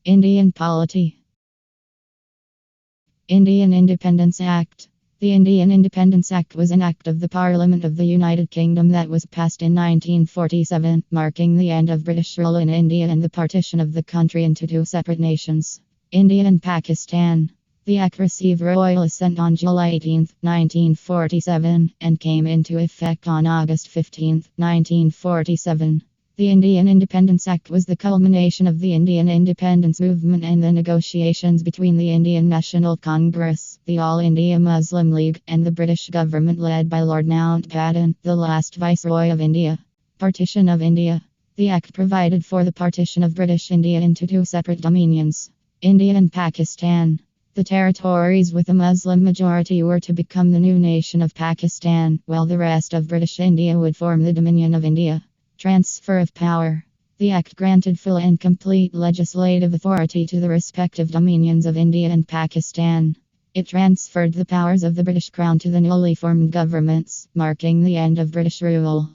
Indian polity. Indian Independence Act. The Indian Independence Act was an act of the Parliament of the United Kingdom that was passed in 1947, marking the end of British rule in India and the partition of the country into two separate nations, India and Pakistan. The act received royal assent on July 18, 1947, and came into effect on August 15, 1947. The Indian Independence Act was the culmination of the Indian independence movement and the negotiations between the Indian National Congress, the All India Muslim League, and the British government led by Lord Mountbatten, the last Viceroy of India. Partition of India. The Act provided for the partition of British India into two separate dominions, India and Pakistan. The territories with a Muslim majority were to become the new nation of Pakistan, while the rest of British India would form the Dominion of India. Transfer of power. The Act granted full and complete legislative authority to the respective dominions of India and Pakistan. It transferred the powers of the British Crown to the newly formed governments, marking the end of British rule.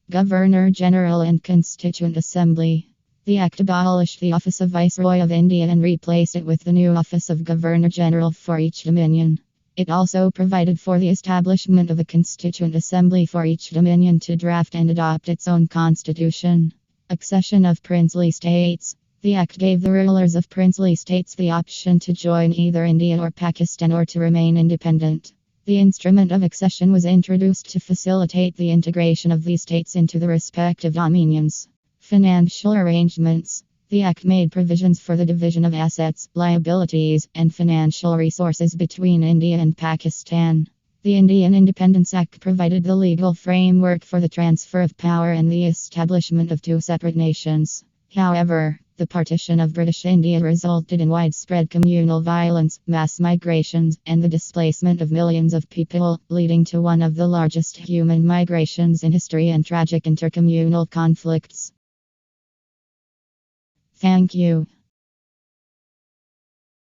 Governor-General and Constituent Assembly. The Act abolished the office of Viceroy of India and replaced it with the new office of Governor-General for each dominion. It also provided for the establishment of a Constituent Assembly for each dominion to draft and adopt its own constitution. Accession of princely states. The Act gave the rulers of princely states the option to join either India or Pakistan or to remain independent. The instrument of accession was introduced to facilitate the integration of these states into the respective dominions. Financial arrangements. The Act made provisions for the division of assets, liabilities, and financial resources between India and Pakistan. The Indian Independence Act provided the legal framework for the transfer of power and the establishment of two separate nations. However, the partition of British India resulted in widespread communal violence, mass migrations, and the displacement of millions of people, leading to one of the largest human migrations in history and tragic intercommunal conflicts. Thank you.